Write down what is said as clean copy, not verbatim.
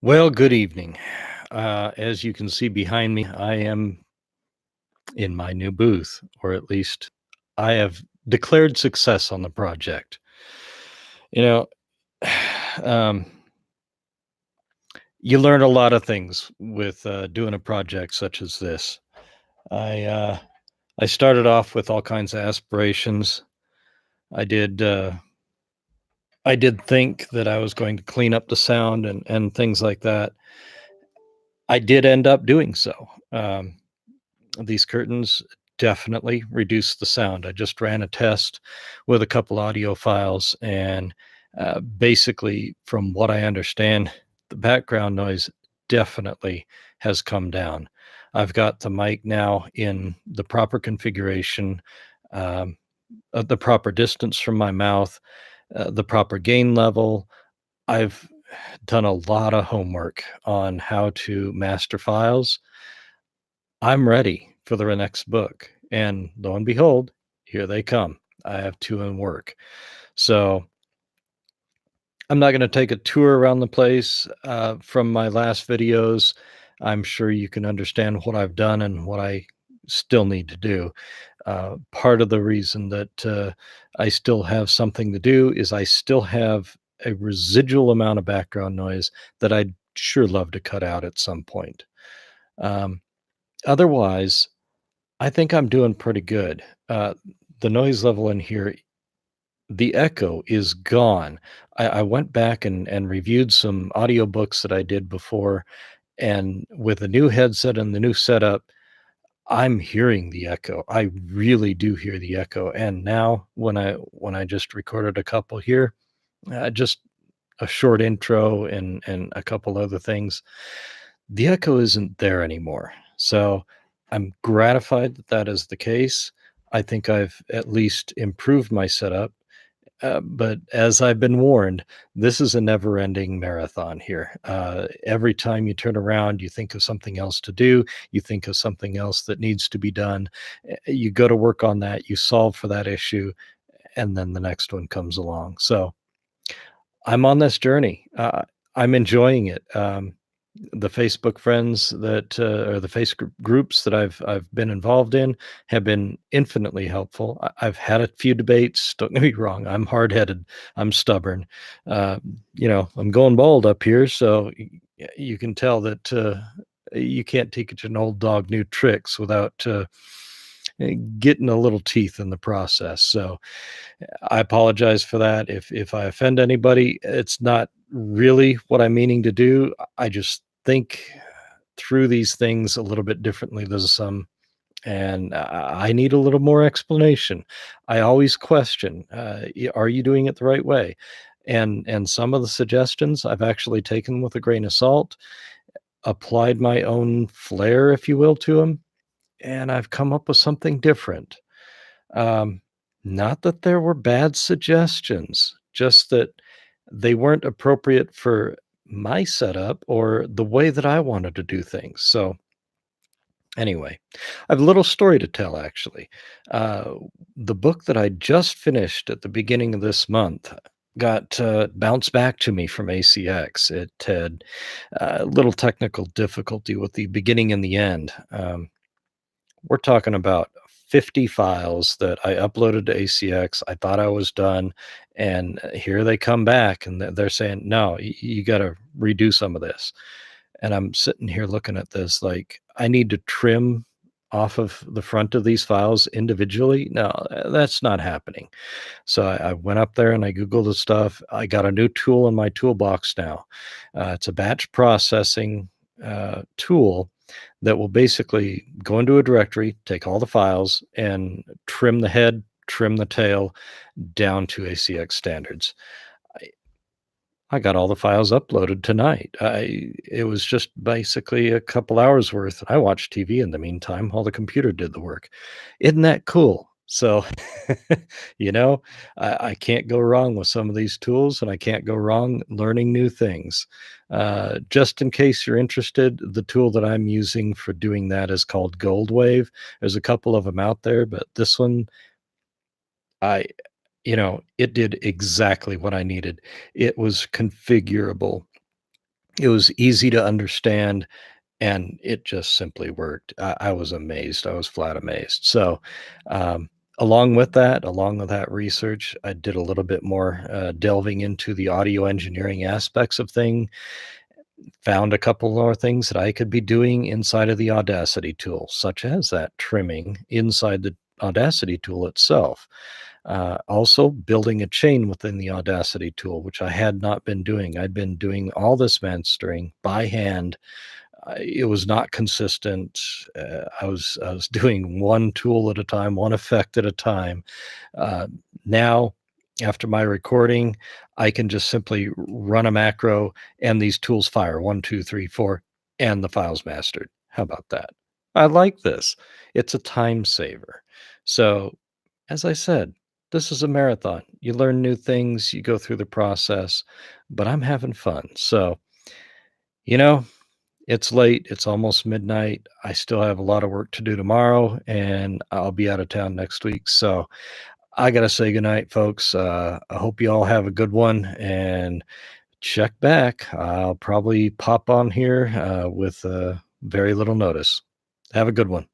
Well, good evening. As you can see behind me, I am in my new booth, or at least I have declared success on the project. You know, um, you learn a lot of things with doing a project such as this. I uh, I started off with all kinds of aspirations. I did uh, I did think that I was going to clean up the sound and things like that. I did end up doing so. These curtains definitely reduce the sound. I just ran a test with a couple audio files, and basically, from what I understand, the background noise definitely has come down. I've got the mic now in the proper configuration, um, the proper distance from my mouth, the proper gain level. I've done a lot of homework on how to master files. I'm ready for the next book, and lo and behold, here they come. I have 2 in work. So, I'm not gonna take a tour around the place, from my last videos. I'm sure you can understand what I've done and what I still need to do. Part of the reason that, I still have something to do is I still have a residual amount of background noise that I'd sure love to cut out at some point. Um, Otherwise, I think I'm doing pretty good. The noise level in here, the echo is gone. I went back and reviewed some audiobooks that I did before, and with the new headset and the new setup, I'm hearing the echo. I really do hear the echo. And now when I just recorded a couple here, just a short intro and a couple other things, the echo isn't there anymore. So I'm gratified that that is the case. I think I've at least improved my setup. But as I've been warned, this is a never ending marathon here. Every time you turn around, you think of something else to do, you think of something else that needs to be done. You go to work on that, you solve for that issue, and then the next one comes along. So I'm on this journey. I'm enjoying it. The Facebook friends that or the groups that I've been involved in have been infinitely helpful. I've had a few debates. Don't get me wrong. I'm hard headed. I'm stubborn. Uh, I'm going bald up here, so you can tell that you can't teach an old dog new tricks without getting a little teeth in the process. So I apologize for that. If I offend anybody, it's not really what I'm meaning to do. I just think through these things a little bit differently than some, and I need a little more explanation. I always question, are you doing it the right way? And some of the suggestions I've actually taken with a grain of salt, applied my own flair, if you will, to them, and I've come up with something different. Um, Not that there were bad suggestions, just that they weren't appropriate for my setup or the way that I wanted to do things. So, anyway, I have a little story to tell actually. Uh, the book that I just finished at the beginning of this month got bounced back to me from ACX. It had a little technical difficulty with the beginning and the end. We're talking about 50 files that I uploaded to ACX. I thought I was done, and here they come back, and they're saying, "No, you got to redo some of this." And I'm sitting here looking at this like I need to trim off of the front of these files individually. No, that's not happening. So I went up there and I Googled the stuff. I got a new tool in my toolbox now. It's a batch processing tool that will basically go into a directory, take all the files, and trim the head, trim the tail down to ACX standards. I, I got all the files uploaded tonight. It was just basically a couple hours worth. I watched TV in the meantime while the computer did the work. Isn't that cool? So, you know, I can't go wrong with some of these tools, and I can't go wrong learning new things. Just in case you're interested, the tool that I'm using for doing that is called Goldwave. There's a couple of them out there, but this one, I it did exactly what I needed. It was configurable. It was easy to understand, and it just simply worked. I was amazed. I was flat amazed. So, um, along with that research, I did a little bit more delving into the audio engineering aspects of thing. Found a couple more things that I could be doing inside of the Audacity tool, such as that trimming inside the Audacity tool itself. Also, building a chain within the Audacity tool, which I had not been doing. I'd been doing all this mastering by hand. It was not consistent. I was doing one tool at a time, one effect at a time. Uh, Now, after my recording, I can just simply run a macro and these tools fire 1, 2, 3, 4, and the file's mastered. How about that? I like this. It's a time saver. So, as I said, this is a marathon. You learn new things, you go through the process, but I'm having fun. So, you know, it's late, it's almost midnight. I still have a lot of work to do tomorrow, and I'll be out of town next week. So, I gotta say goodnight, folks. I hope you all have a good one and check back. I'll probably pop on here with very little notice. Have a good one.